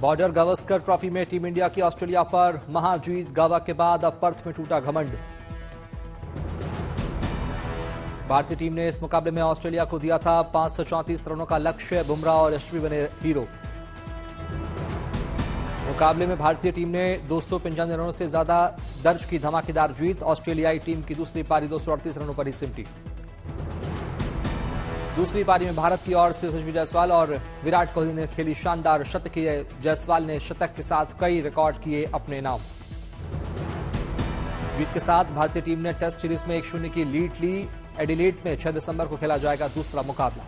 Border Gavaskar trophy में team India की Australia पर महाजीत। गावा के बाद अब पर्थ में टूटा घमंड। भारतीय टीम ने इस मुकाबले में ऑस्ट्रेलिया को दिया था 534 रनों का लक्ष्य। बुमराह और अश्विन बने हीरो। मुकाबले में भारतीय टीम ने 295 रनों से ज्यादा दर्ज की धमाकेदार जीत। ऑस्ट्रेलियाई टीम की दूसरी पारी 238 रनों पर ही सिमटी। दूसरी पारी में भारत की ओर से यशस्वी जायसवाल और विराट कोहली ने खेली शानदार शतकीय। जायसवाल ने शतक के साथ कई रिकॉर्ड किए अपने नाम। जीत के साथ भारतीय टीम ने टेस्ट सीरीज में 1-0 की लीड ली। एडिलेड में 6 दिसंबर को खेला जाएगा दूसरा मुकाबला।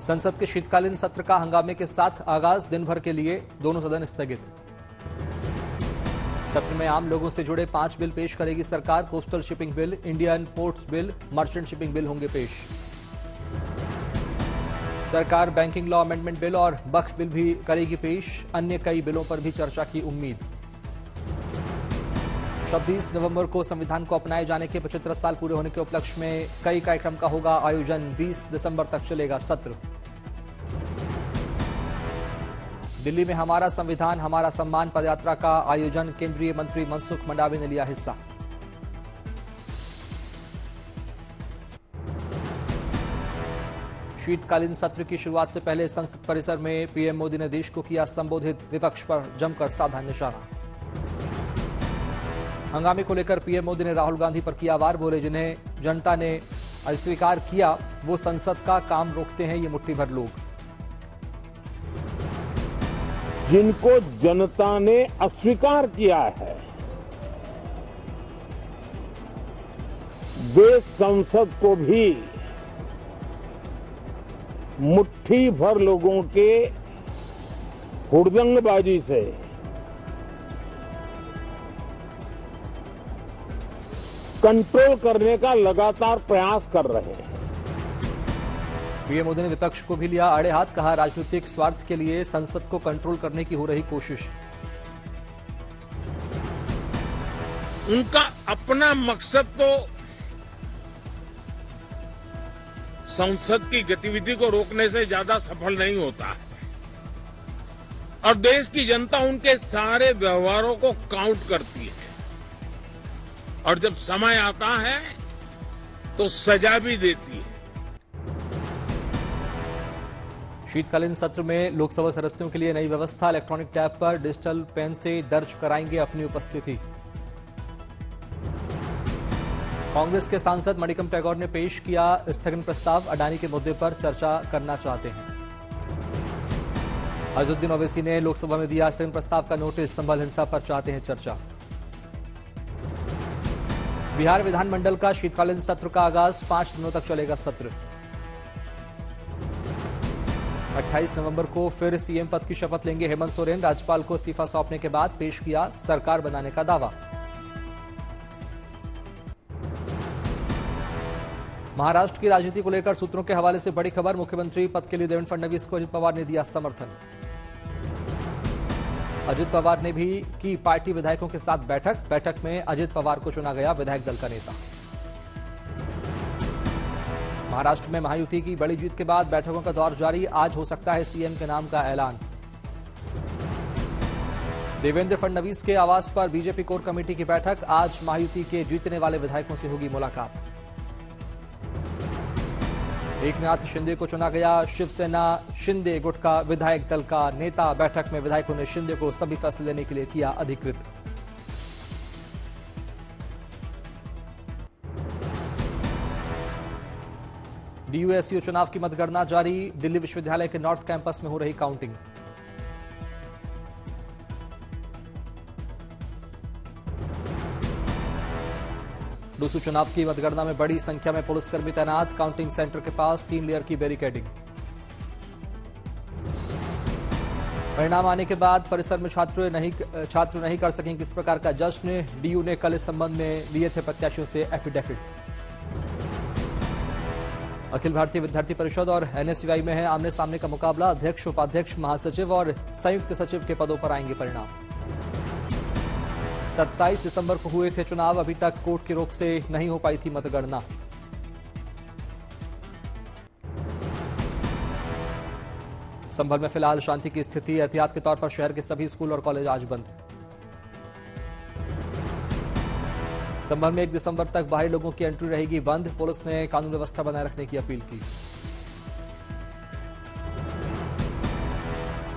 संसद के शीतकालीन सत्र का हंगामे के साथ आगाज। दिन भर के लिए दोनों सदन स्थगित। सत्र में आम लोगों से जुड़े 5 बिल पेश करेगी सरकार। Coastal shipping bill, Indian ports bill, merchant shipping bill होंगे पेश। सरकार बैंकिंग लॉ अमेंडमेंट बिल और वक्फ बिल भी करेगी पेश। अन्य कई बिलों पर भी चर्चा की उम्मीद। 26 नवंबर को संविधान को अपनाए जाने के 75 साल पूरे होने के उपलक्ष्य में कई कार्यक्रम का होगा आयोजन। 20 दिसंबर तक चलेगा सत्र। दिल्ली में हमारा संविधान हमारा सम्मान पदयात्रा का आयोजन। केंद्रीय मंत्री मनसुख मंडावी ने लिया हिस्सा। शीतकालीन सत्र की शुरुआत से पहले संसद परिसर में पीएम मोदी ने देश को किया संबोधित। विपक्ष पर जमकर साधा निशाना। हंगामे को लेकर पीएम मोदी ने राहुल गांधी पर किया वार। बोले, जिन्हें जनता ने अस्वीकार किया वो संसद का काम रोकते हैं ये मुट्ठी भर लोग। जिनको जनता ने अस्वीकार किया है वे संसद को भी मुट्ठी भर लोगों के हुड़दंगबाजी से कंट्रोल करने का लगातार प्रयास कर रहे हैं। पीएम मोदी ने विपक्ष को भी लिया आड़े हाथ। कहा, राजनीतिक स्वार्थ के लिए संसद को कंट्रोल करने की हो रही कोशिश। उनका अपना मकसद तो संसद की गतिविधि को रोकने से ज्यादा सफल नहीं होता और देश की जनता उनके सारे व्यवहारों को काउंट करती है और जब समय आता है तो सजा भी देती है। शीतकालीन सत्र में लोकसभा सदस्यों के लिए नई व्यवस्था। इलेक्ट्रॉनिक टैब पर डिजिटल पेन से दर्ज कराएंगे अपनी उपस्थिति। कांग्रेस के सांसद मणिकम टैगोर ने पेश किया स्थगन प्रस्ताव। अडानी के मुद्दे पर चर्चा करना चाहते हैं। अजहरुद्दीन ओवैसी ने लोकसभा में दिया स्थगन प्रस्ताव का नोटिस। संभल हिंसा पर चाहते हैं चर्चा। बिहार विधानमंडल का शीतकालीन सत्र का आगाज। 5 दिनों तक चलेगा सत्र। 28 नवंबर को फिर सीएम पद की शपथ लेंगे हेमंत सोरेन। राज्यपाल को इस्तीफा सौंपने के बाद पेश किया सरकार बनाने का दावा। महाराष्ट्र की राजनीति को लेकर सूत्रों के हवाले से बड़ी खबर। मुख्यमंत्री पद के लिए देवेंद्र फडणवीस को अजित पवार ने दिया समर्थन। अजित पवार ने भी की पार्टी विधायकों के साथ बैठक में अजित पवार को चुना गया विधायक दल का नेता। महाराष्ट्र में महायुति की बड़ी जीत के बाद बैठकों का दौर जारी। आज हो सकता है सीएम के नाम का ऐलान। देवेंद्र फडणवीस के आवास पर बीजेपी कोर कमेटी की बैठक। आज महायुति के जीतने वाले विधायकों से होगी मुलाकात। एकनाथ शिंदे को चुना गया शिवसेना शिंदे गुट का विधायक दल का नेता। बैठक में विधायकों ने शिंदे को सभी फैसले लेने के लिए किया अधिकृत। डीयूएसयू चुनाव की मतगणना जारी। दिल्ली विश्वविद्यालय के नॉर्थ कैंपस में हो रही काउंटिंग। डूसू चुनाव की मतगणना में बड़ी संख्या में पुलिसकर्मी तैनात। काउंटिंग सेंटर के पास 3 लेयर की बैरिकेडिंग। परिणाम आने के बाद परिसर में छात्र नहीं कर सकेंगे किस प्रकार का जश्न। डीयू ने कल इस संबंध में लिए थे प्रत्याशियों से एफिडेविट। अखिल भारतीय विद्यार्थी परिषद और एनएसयूआई में है आमने सामने का मुकाबला। अध्यक्ष, उपाध्यक्ष, महासचिव और संयुक्त सचिव के पदों पर आएंगे परिणाम। 27 दिसंबर को हुए थे चुनाव। अभी तक कोर्ट की रोक से नहीं हो पाई थी मतगणना। संभल में फिलहाल शांति की स्थिति। एहतियात के तौर पर शहर के सभी स्कूल और कॉलेज आज बंद। संभल में 1 दिसंबर तक बाहरी लोगों की एंट्री रहेगी बंद। पुलिस ने कानून व्यवस्था बनाए रखने की अपील की।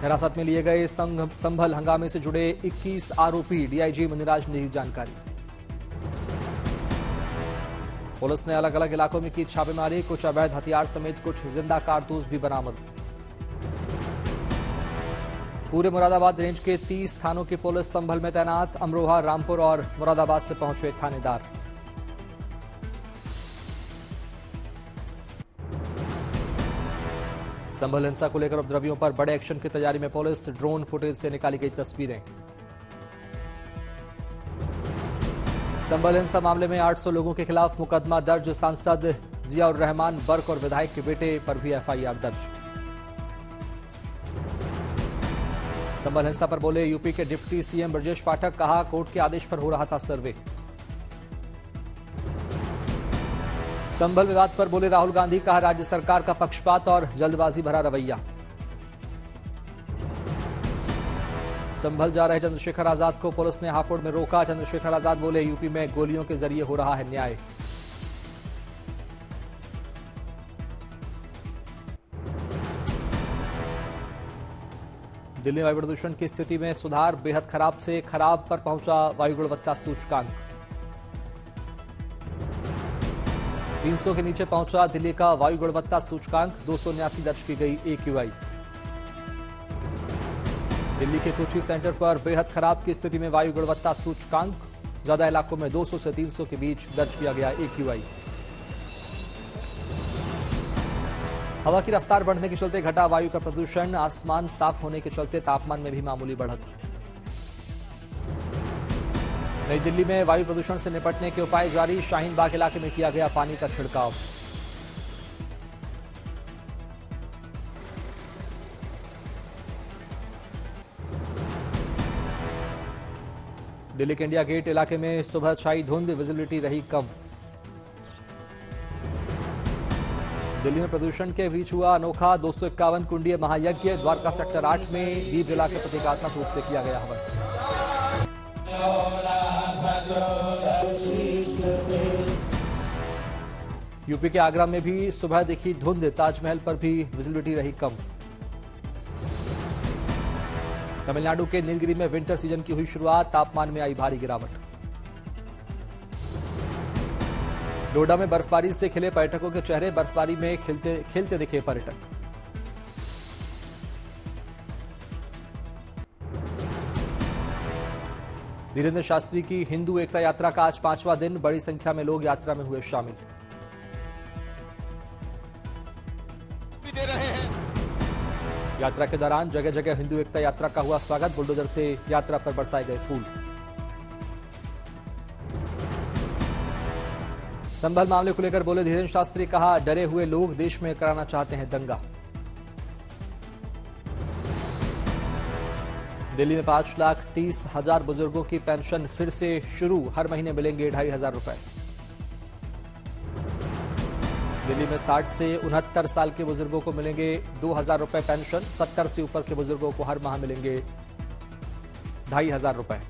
हिरासत में लिए गए संभल हंगामे से जुड़े 21 आरोपी, डीआईजी मुनिराज ने दी जानकारी। पुलिस ने अलग अलग इलाकों में की छापेमारी। कुछ अवैध हथियार समेत कुछ जिंदा कारतूस भी बरामद। पूरे मुरादाबाद रेंज के 30 थानों की पुलिस संभल में तैनात। अमरोहा, रामपुर और मुरादाबाद से पहुंचे थानेदार। संभल हिंसा को लेकर उपद्रवियों पर बड़े एक्शन की तैयारी में पुलिस। ड्रोन फुटेज से निकाली गई तस्वीरें। संभल हिंसा मामले में 800 लोगों के खिलाफ मुकदमा दर्ज। सांसद जियाउर रहमान बर्क और विधायक के बेटे पर भी एफआईआर दर्ज। संभल हिंसा पर बोले यूपी के डिप्टी सीएम ब्रजेश पाठक। कहा, कोर्ट के आदेश पर हो रहा था सर्वे। संभल विवाद पर बोले राहुल गांधी। कहा, राज्य सरकार का पक्षपात और जल्दबाजी भरा रवैया। संभल जा रहे चंद्रशेखर आजाद को पुलिस ने हापुड़ में रोका। चंद्रशेखर आजाद बोले, यूपी में गोलियों के जरिए हो रहा है न्याय। दिल्ली में वायु प्रदूषण की स्थिति में सुधार। बेहद खराब से खराब पर पहुंचा वायु गुणवत्ता सूचकांक। 300 के नीचे पहुंचा दिल्ली का वायु गुणवत्ता सूचकांक। 279 दर्ज की गई AQI। दिल्ली के कुछ ही सेंटर पर बेहद खराब की स्थिति में वायु गुणवत्ता सूचकांक। ज्यादा इलाकों में 200 से 300 के बीच दर्ज किया गया AQI। हवा की रफ्तार बढ़ने के चलते घटा वायु का प्रदूषण। आसमान साफ होने के चलते तापमान में भी मामूली बढ़त। नई दिल्ली में वायु प्रदूषण से निपटने के उपाय जारी। शाहीन बाग इलाके में किया गया पानी का छिड़काव। दिल्ली के इंडिया गेट इलाके में सुबह छाई धुंध। विजिबिलिटी रही कम। दिल्ली में प्रदूषण के बीच हुआ अनोखा 251 कुंडीय महायज्ञ। द्वारका सेक्टर 8 में दीप जला के प्रतीकात्मक रूप से किया गया हवन। यूपी के आगरा में भी सुबह दिखी धुंध। ताजमहल पर भी विजिबिलिटी रही कम। तमिलनाडु के नीलगिरी में विंटर सीजन की हुई शुरुआत। तापमान में आई भारी गिरावट। डोडा में बर्फबारी से खिले पर्यटकों के चेहरे। बर्फबारी में खेलते दिखे पर्यटक। धीरेन्द्र शास्त्री की हिंदू एकता यात्रा का आज 5वां दिन। बड़ी संख्या में लोग यात्रा में हुए शामिल। दे रहे हैं। यात्रा के दौरान जगह जगह हिंदू एकता यात्रा का हुआ स्वागत। बुलडोजर से यात्रा पर बरसाए गए फूल। संभल मामले को लेकर बोले धीरेन्द्र शास्त्री। कहा, डरे हुए लोग देश में कराना चाहते हैं दंगा। दिल्ली में 5,30,000 बुजुर्गों की पेंशन फिर से शुरू। हर महीने मिलेंगे 2,500 रुपए। दिल्ली में 60 से 69 साल के बुजुर्गों को मिलेंगे 2,000 रुपए पेंशन। 70 से ऊपर के बुजुर्गों को हर माह मिलेंगे 2,500 रुपए।